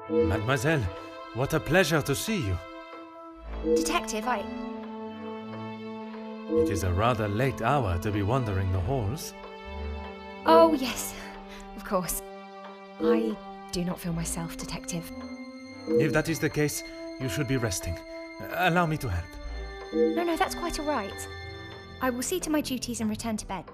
Mademoiselle, what a pleasure to see you. Detective, It is a rather late hour to be wandering the halls. Oh, yes, of course. I do not feel myself, Detective. If that is the case, you should be resting. Allow me to help. No, that's quite all right. I will see to my duties and return to bed.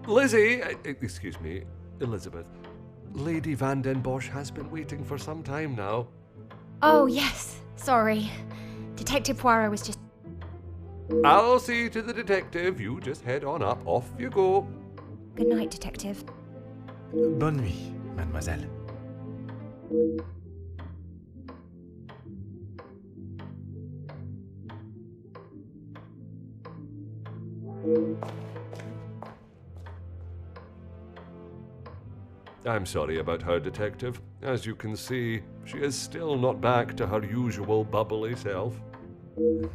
Lizzie, excuse me, Elizabeth. Lady Van den Bosch has been waiting for some time now. Oh, yes, sorry. Detective Poirot was just... I'll see to the detective. You just head on up. Off you go. Good night, Detective. Bonne nuit, mademoiselle. I'm sorry about her, Detective. As you can see, she is still not back to her usual bubbly self.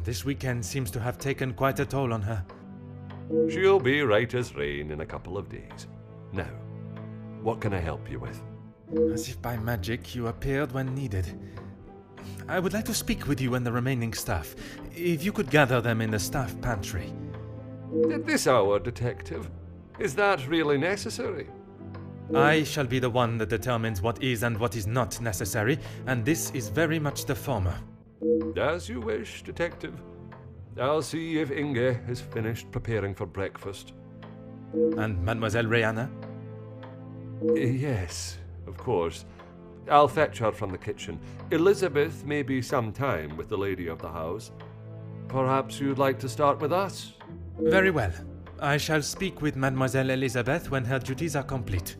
This weekend seems to have taken quite a toll on her. She'll be right as rain in a couple of days. Now, what can I help you with? As if by magic you appeared when needed. I would like to speak with you and the remaining staff. If you could gather them in the staff pantry. At this hour, Detective? Is that really necessary? I shall be the one that determines what is and what is not necessary, and this is very much the former. As you wish, Detective. I'll see if Inge is finished preparing for breakfast. And Mademoiselle Rihanna? Yes, of course. I'll fetch her from the kitchen. Elizabeth may be some time with the lady of the house. Perhaps you'd like to start with us? Very well. I shall speak with Mademoiselle Elizabeth when her duties are complete.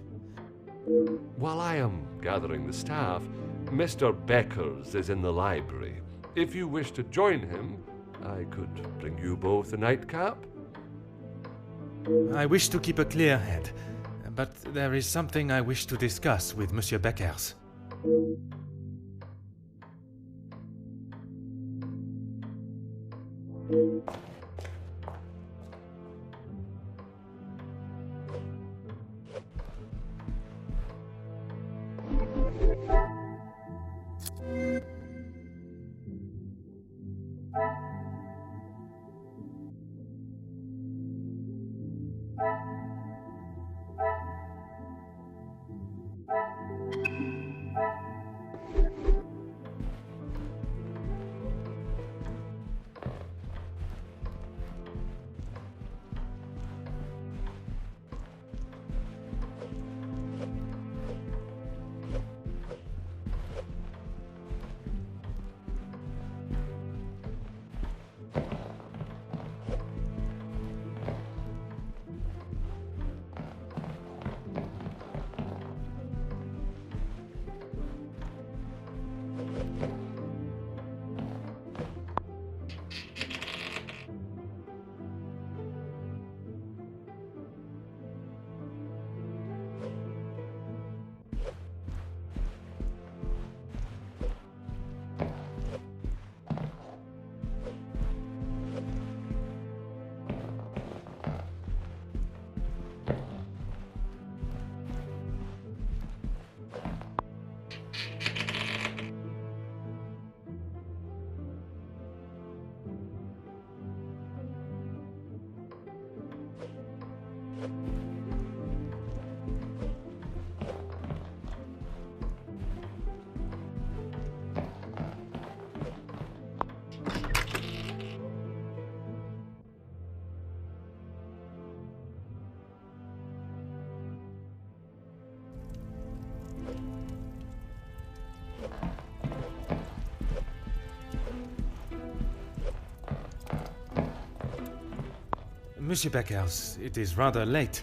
While I am gathering the staff, Mr. Beckers is in the library. If you wish to join him, I could bring you both a nightcap. I wish to keep a clear head, but there is something I wish to discuss with Monsieur Beckers. Monsieur Beckers, it is rather late.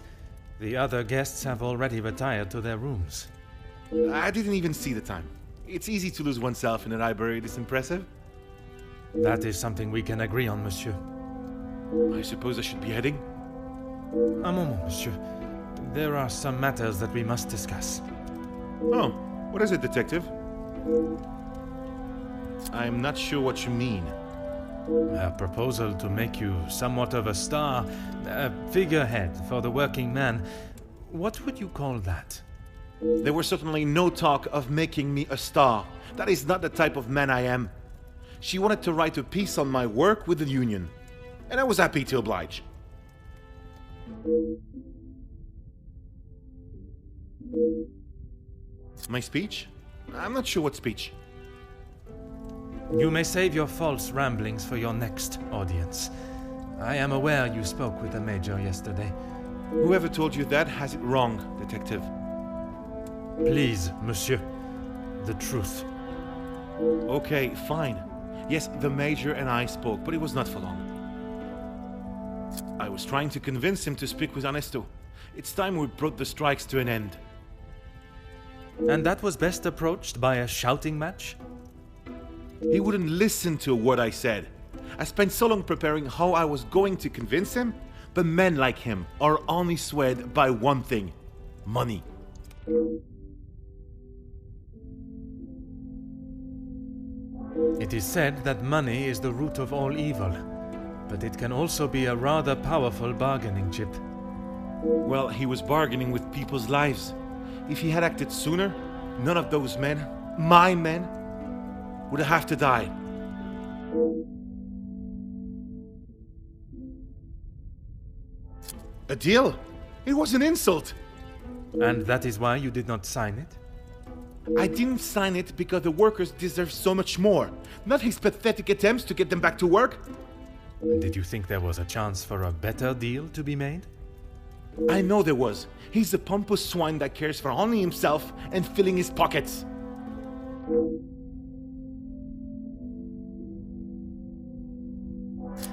The other guests have already retired to their rooms. I didn't even see the time. It's easy to lose oneself in a library this impressive. That is something we can agree on, monsieur. I suppose I should be heading? A moment, monsieur. There are some matters that we must discuss. Oh, what is it, detective? I'm not sure what you mean. A proposal to make you somewhat of a star, a figurehead for the working man. What would you call that? There was certainly no talk of making me a star. That is not the type of man I am. She wanted to write a piece on my work with the union, and I was happy to oblige. My speech? I'm not sure what speech. You may save your false ramblings for your next audience. I am aware you spoke with the Major yesterday. Whoever told you that has it wrong, detective. Please, monsieur. The truth. Okay, fine. Yes, the Major and I spoke, but it was not for long. I was trying to convince him to speak with Ernesto. It's time we brought the strikes to an end. And that was best approached by a shouting match? He wouldn't listen to what I said. I spent so long preparing how I was going to convince him, but men like him are only swayed by one thing: money. It is said that money is the root of all evil, but it can also be a rather powerful bargaining chip. Well, he was bargaining with people's lives. If he had acted sooner, none of those men, my men, would have to die. A deal? It was an insult. And that is why you did not sign it? I didn't sign it because the workers deserve so much more, not his pathetic attempts to get them back to work. And did you think there was a chance for a better deal to be made? I know there was. He's a pompous swine that cares for only himself and filling his pockets.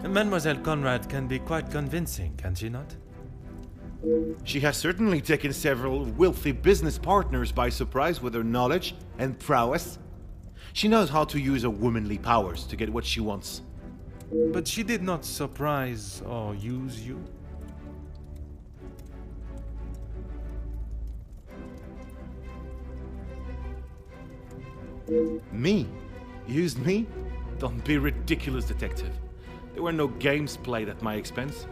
Mademoiselle Conrad can be quite convincing, can she not? She has certainly taken several wealthy business partners by surprise with her knowledge and prowess. She knows how to use her womanly powers to get what she wants. But she did not surprise or use you? Me? Used me? Don't be ridiculous, detective. There were no games played at my expense.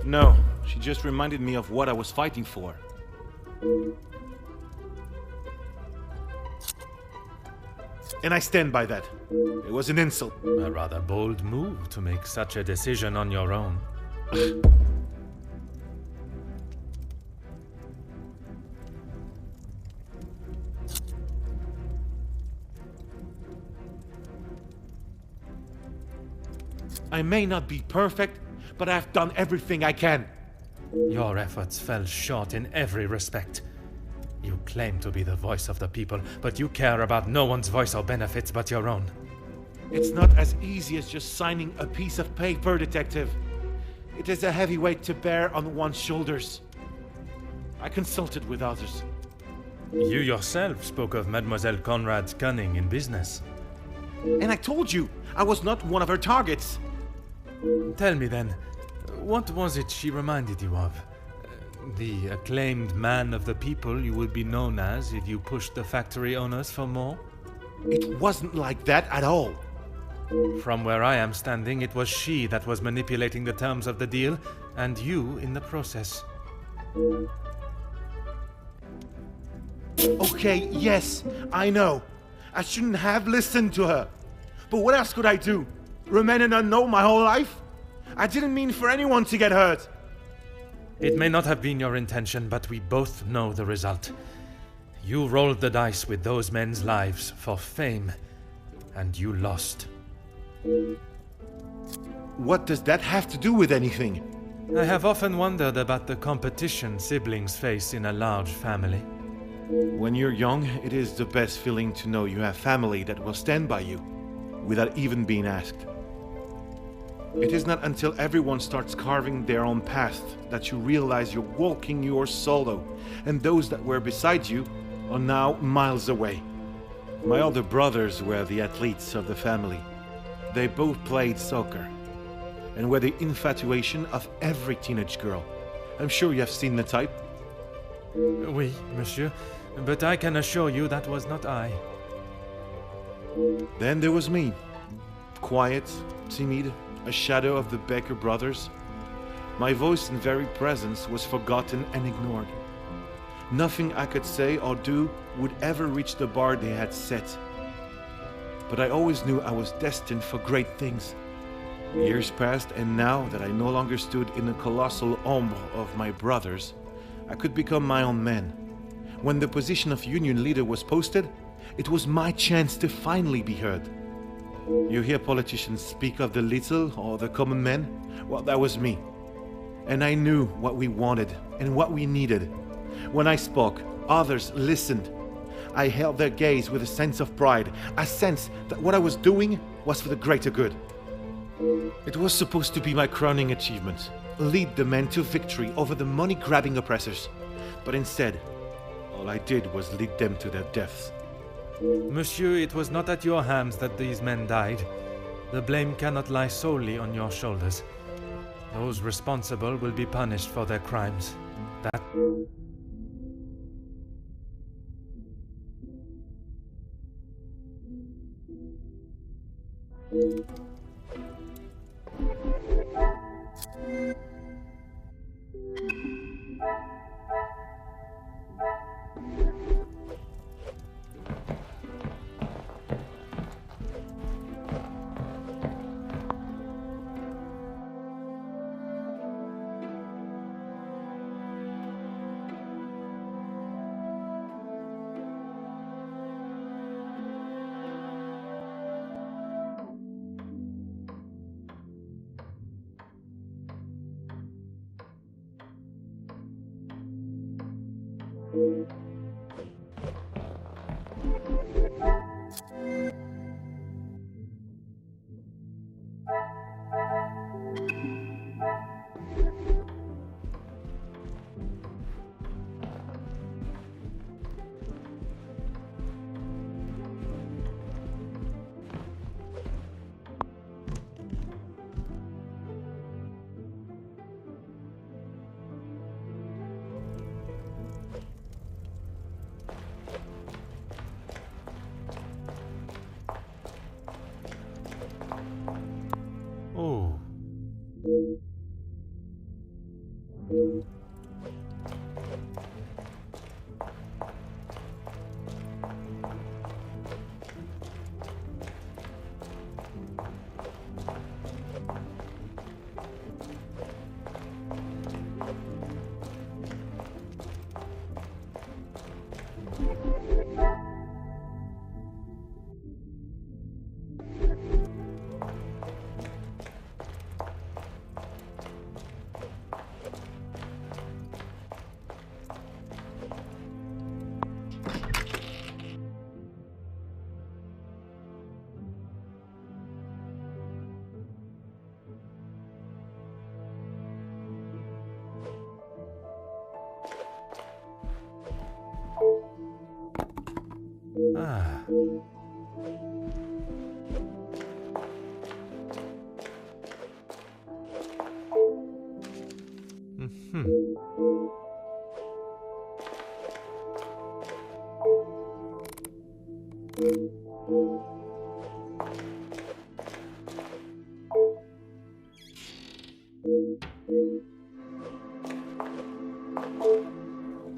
No, she just reminded me of what I was fighting for. And I stand by that. It was an insult. A rather bold move to make such a decision on your own. I may not be perfect, but I've done everything I can. Your efforts fell short in every respect. You claim to be the voice of the people, but you care about no one's voice or benefits but your own. It's not as easy as just signing a piece of paper, detective. It is a heavy weight to bear on one's shoulders. I consulted with others. You yourself spoke of Mademoiselle Conrad's cunning in business. And I told you, I was not one of her targets. Tell me then, what was it she reminded you of? The acclaimed man of the people you would be known as if you pushed the factory owners for more? It wasn't like that at all. From where I am standing, it was she that was manipulating the terms of the deal, and you in the process. Okay, yes, I know. I shouldn't have listened to her. But what else could I do? Remain an unknown my whole life? I didn't mean for anyone to get hurt. It may not have been your intention, but we both know the result. You rolled the dice with those men's lives for fame, and you lost. What does that have to do with anything? I have often wondered about the competition siblings face in a large family. When you're young, it is the best feeling to know you have family that will stand by you, without even being asked. It is not until everyone starts carving their own path that you realize you're walking yours solo, and those that were beside you are now miles away. My older brothers were the athletes of the family. They both played soccer, and were the infatuation of every teenage girl. I'm sure you have seen the type. Oui, monsieur, but I can assure you that was not I. Then there was me. Quiet, timid, a shadow of the Becker brothers. My voice and very presence was forgotten and ignored. Nothing I could say or do would ever reach the bar they had set. But I always knew I was destined for great things. Years passed, and now that I no longer stood in the colossal ombre of my brothers, I could become my own man. When the position of union leader was posted, it was my chance to finally be heard. You hear politicians speak of the little or the common man? Well, that was me. And I knew what we wanted and what we needed. When I spoke, others listened. I held their gaze with a sense of pride, a sense that what I was doing was for the greater good. It was supposed to be my crowning achievement, lead the men to victory over the money-grabbing oppressors. But instead, all I did was lead them to their deaths. Monsieur, it was not at your hands that these men died. The blame cannot lie solely on your shoulders. Those responsible will be punished for their crimes. That... Oh. Ah.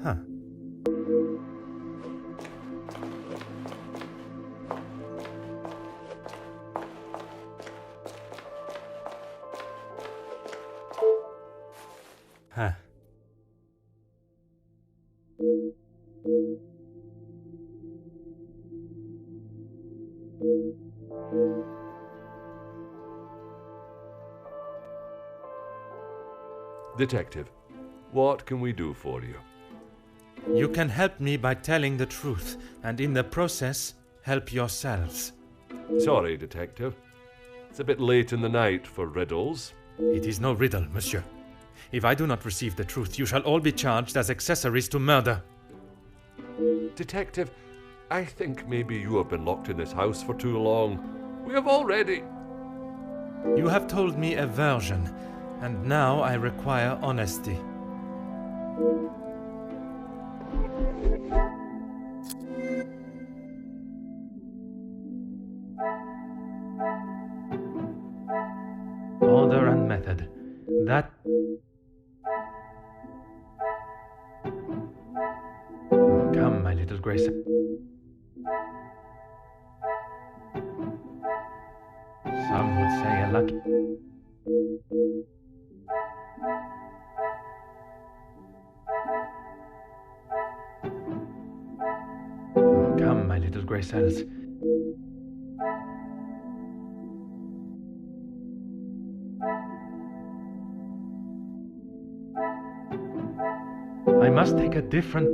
Huh. Huh. Detective, what can we do for you? You can help me by telling the truth, and in the process, help yourselves. Sorry, Detective. It's a bit late in the night for riddles. It is no riddle, monsieur. If I do not receive the truth, you shall all be charged as accessories to murder. Detective, I think maybe you have been locked in this house for too long. We have already... You have told me a version, and now I require honesty. Order and method. That... Come, my little Grace. Some would say a lucky... Come, my little grey cells. I must take a different...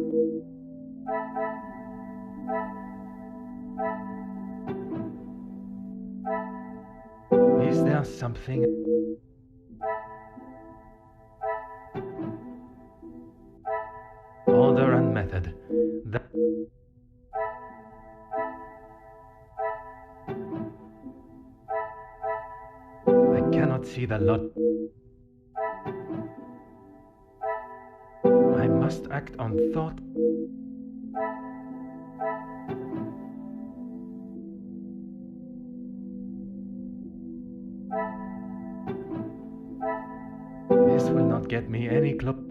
Is there something... Order and method. That... I cannot see the lot. I must act on thought. This will not get me any club.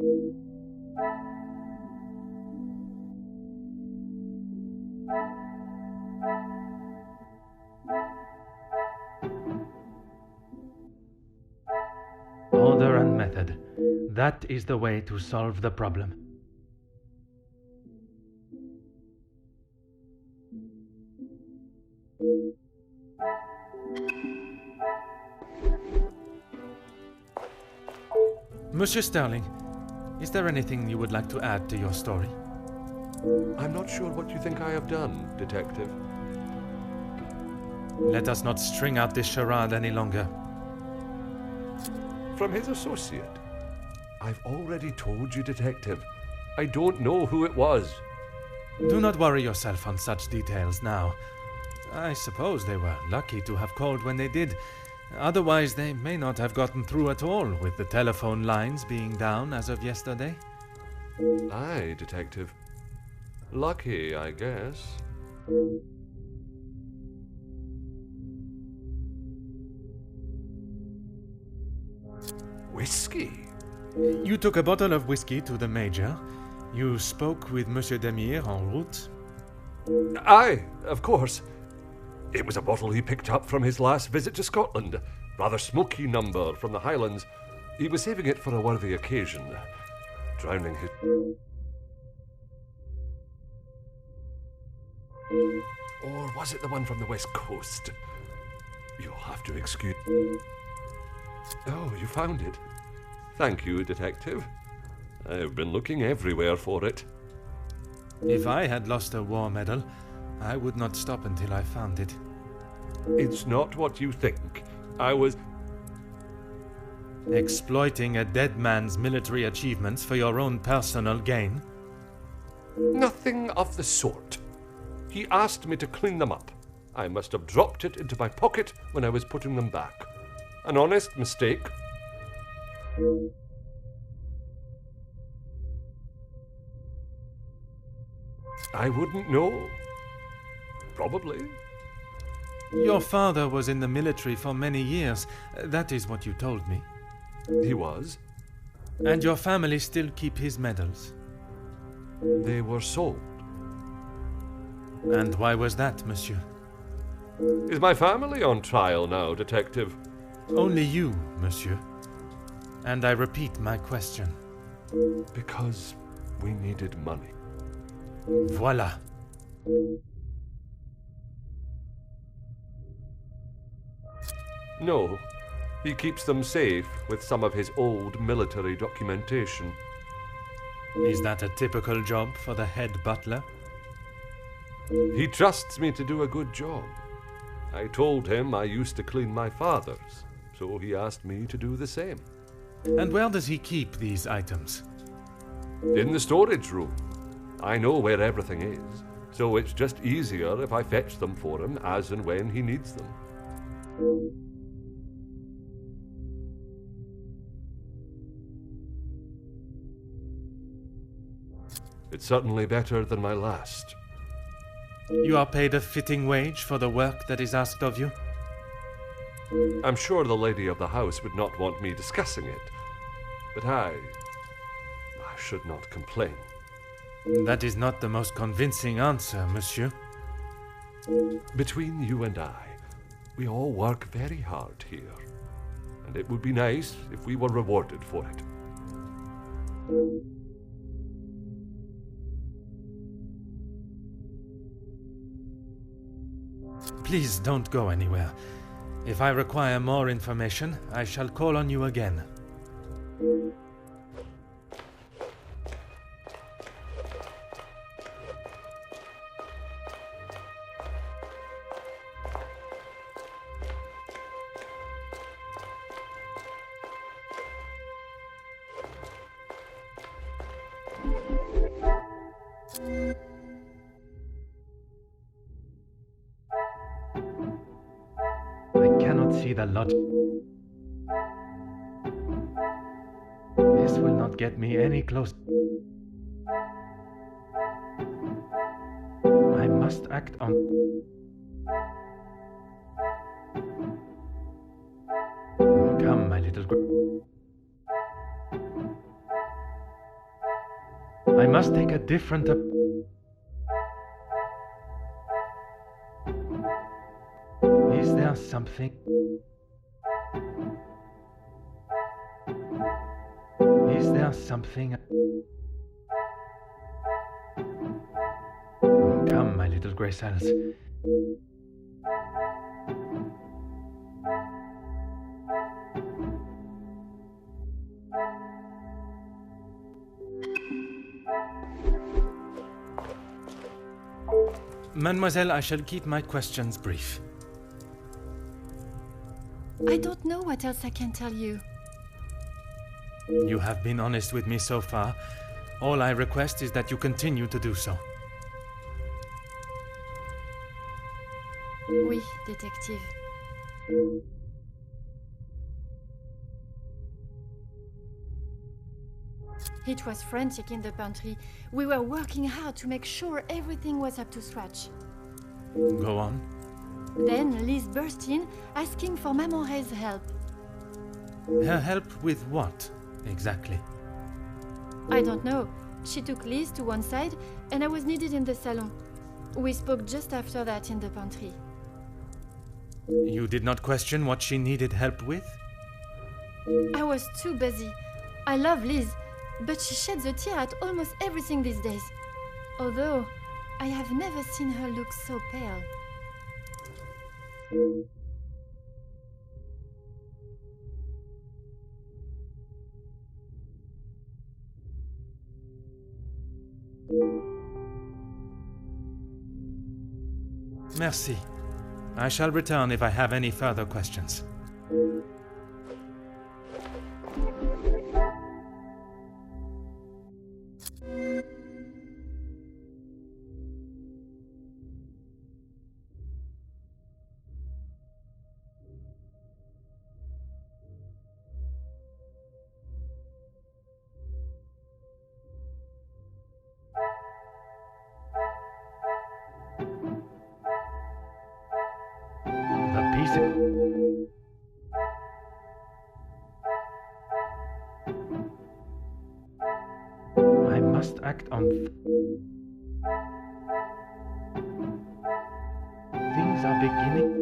Order and method. That is the way to solve the problem. Monsieur Sterling, is there anything you would like to add to your story? I'm not sure what you think I have done, Detective. Let us not string out this charade any longer. From his associate. I've already told you, Detective. I don't know who it was. Do not worry yourself on such details now. I suppose they were lucky to have called when they did. Otherwise, they may not have gotten through at all, with the telephone lines being down as of yesterday. Aye, Detective. Lucky, I guess. Whiskey? You took a bottle of whiskey to the Major. You spoke with Monsieur Demire en route. Aye, of course. It was a bottle he picked up from his last visit to Scotland. Rather smoky number from the Highlands. He was saving it for a worthy occasion. Drowning his... Or was it the one from the West Coast? You'll have to excuse... Oh, you found it. Thank you, Detective. I've been looking everywhere for it. If I had lost a war medal, I would not stop until I found it. It's not what you think. I was... Exploiting a dead man's military achievements for your own personal gain? Nothing of the sort. He asked me to clean them up. I must have dropped it into my pocket when I was putting them back. An honest mistake. I wouldn't know. Probably. Your father was in the military for many years. That is what you told me. He was. And your family still keep his medals? They were sold. And why was that, monsieur? Is my family on trial now, Detective? Only you, monsieur. And I repeat my question. Because we needed money. Voila. No, he keeps them safe with some of his old military documentation. Is that a typical job for the head butler? He trusts me to do a good job. I told him I used to clean my father's, so he asked me to do the same. And where does he keep these items? In the storage room. I know where everything is, so it's just easier if I fetch them for him as and when he needs them. It's certainly better than my last. You are paid a fitting wage for the work that is asked of you? I'm sure the lady of the house would not want me discussing it, but I should not complain. That is not the most convincing answer, monsieur. Between you and I, we all work very hard here, and it would be nice if we were rewarded for it. Please don't go anywhere. If I require more information, I shall call on you again. I cannot see the logic. This will not get me any closer. I must act on... Come, my little... I must take a different... Is there something? Is there something? Come, my little grey cells. Mademoiselle, I shall keep my questions brief. I don't know what else I can tell you. You have been honest with me so far. All I request is that you continue to do so. Oui, détective. It was frantic in the pantry. We were working hard to make sure everything was up to scratch. Go on. Then Liz burst in, asking for Maman Ray's help. Her help with what, exactly? I don't know. She took Liz to one side, and I was needed in the salon. We spoke just after that in the pantry. You did not question what she needed help with? I was too busy. I love Liz, but she sheds a tear at almost everything these days. Although, I have never seen her look so pale. Merci. I shall return if I have any further questions. The piece... must act on... Things are beginning...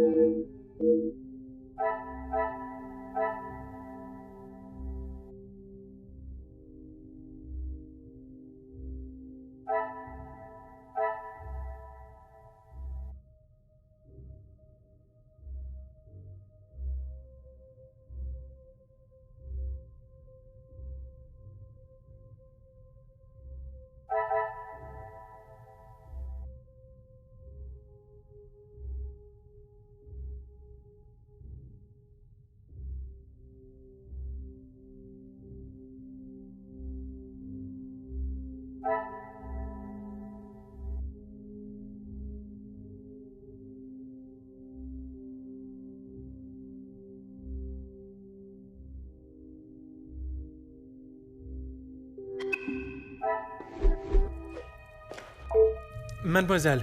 Mademoiselle,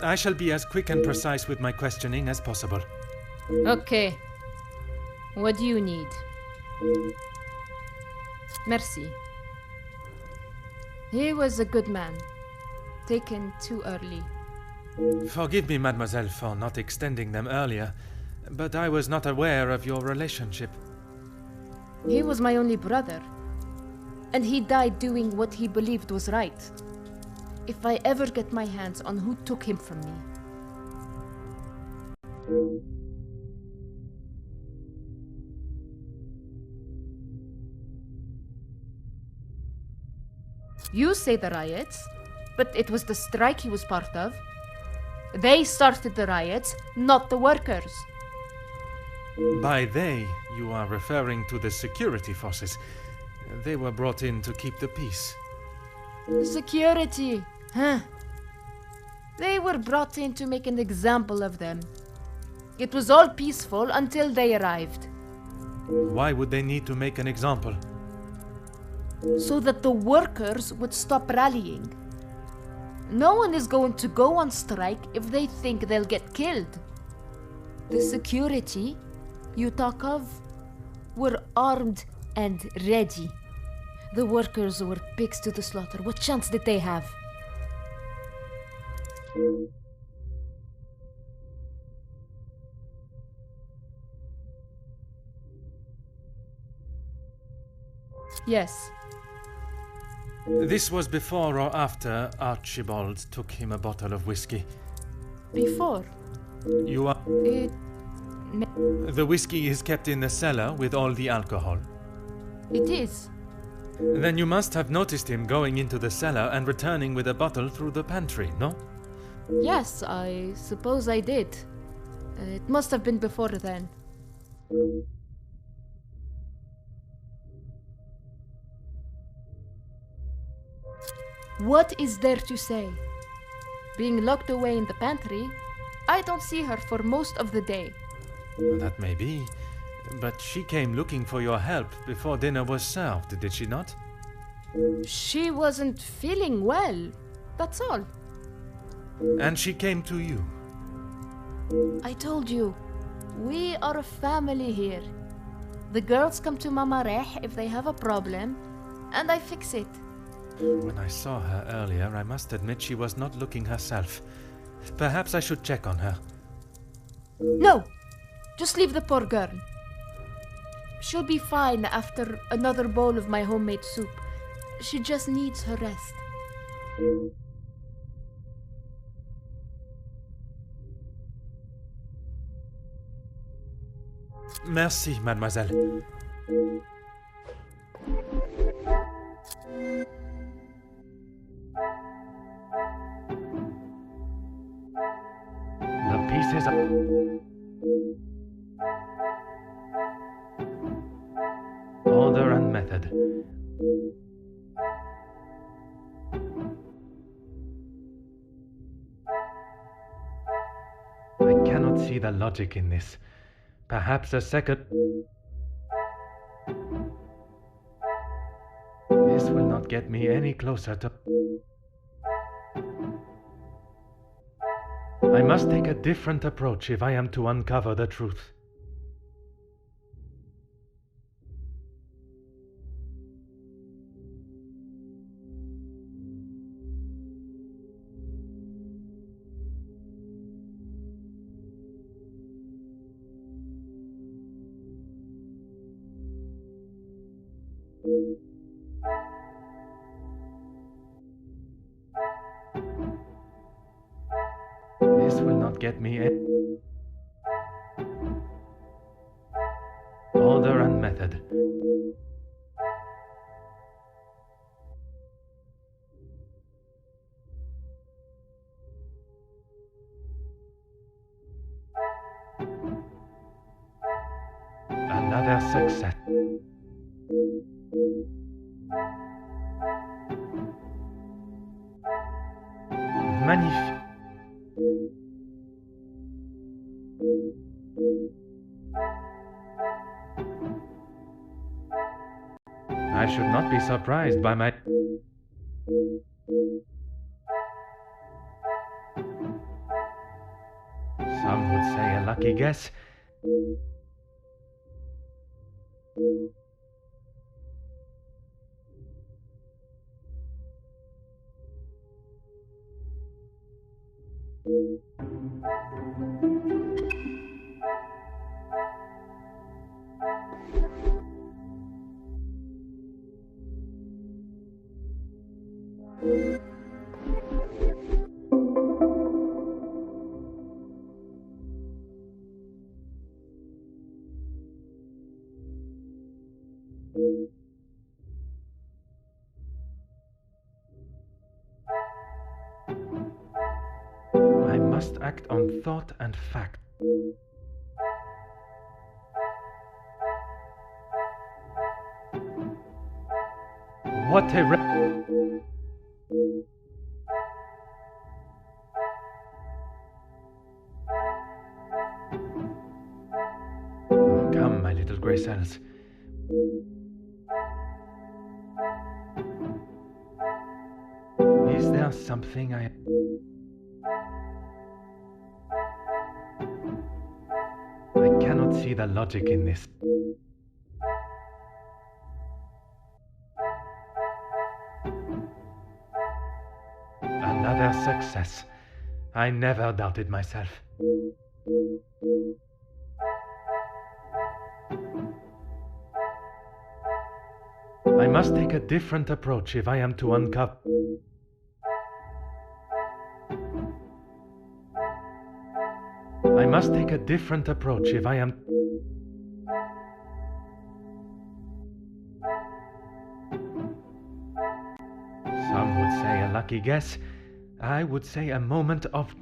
I shall be as quick and precise with my questioning as possible. Okay. What do you need? Merci. He was a good man. Taken too early. Forgive me, mademoiselle, for not extending them earlier, but I was not aware of your relationship. He was my only brother. And he died doing what he believed was right. If I ever get my hands on who took him from me. You say the riots, but it was the strike he was part of. They started the riots, not the workers. By they, you are referring to the security forces. They were brought in to keep the peace. Security, huh? They were brought in to make an example of them. It was all peaceful until they arrived. Why would they need to make an example? So that the workers would stop rallying. No one is going to go on strike if they think they'll get killed. The security you talk of were armed and ready. The workers were pigs to the slaughter. What chance did they have? Yes. This was before or after Archibald took him a bottle of whiskey. Before. You are... It... The whiskey is kept in the cellar with all the alcohol. It is. Then you must have noticed him going into the cellar and returning with a bottle through the pantry, no? Yes, I suppose I did. It must have been before then. What is there to say? Being locked away in the pantry, I don't see her for most of the day. That may be, but she came looking for your help before dinner was served, did she not? She wasn't feeling well, that's all. And she came to you? I told you, we are a family here. The girls come to Mama Reh if they have a problem, and I fix it. When I saw her earlier, I must admit she was not looking herself. Perhaps I should check on her. No! Just leave the poor girl. She'll be fine after another bowl of my homemade soup. She just needs her rest. Merci, mademoiselle. The pieces are... Order and method. I cannot see the logic in this. Perhaps a second... This will not get me any closer to... I must take a different approach if I am to uncover the truth. not get me order and method. Another success. Magnifique. I should not be surprised by my... Some would say a lucky guess. I must act on thought and fact. What a Come, my little grey cells. Is there something I cannot see the logic in this. Another success. I never doubted myself. I must take a different approach if I am to uncover. I must take a different approach if I am... Some would say a lucky guess. I would say a moment of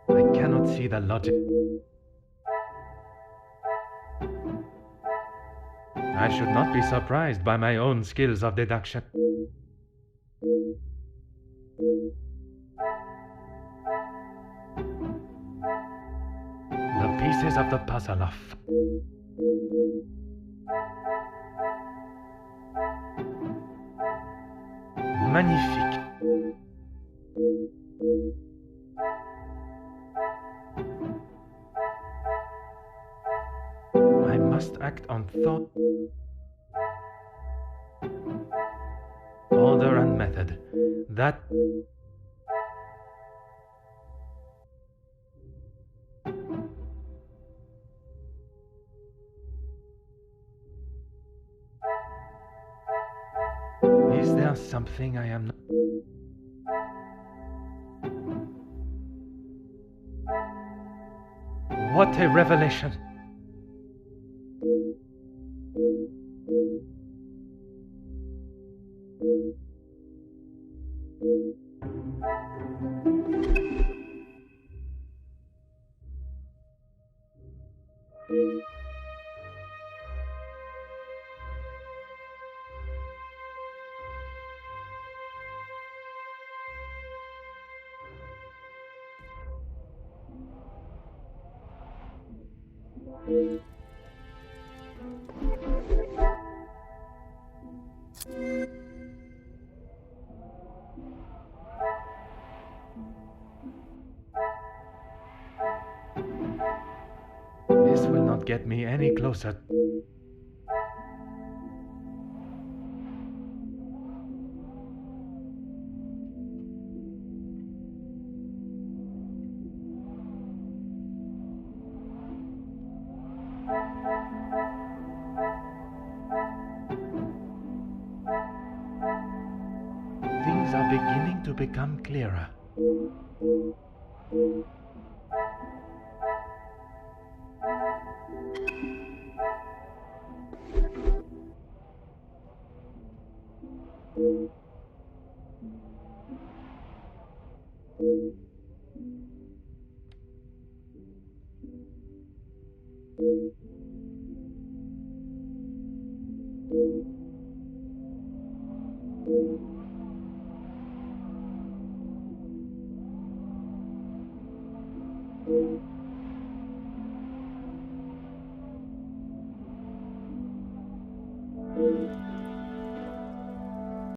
I cannot see the logic. I should not be surprised by my own skills of deduction. The pieces of the puzzle are magnifique. I must act on thought, order and method. That is there something I am not? What a revelation! This will not get me any closer. are beginning to become clearer.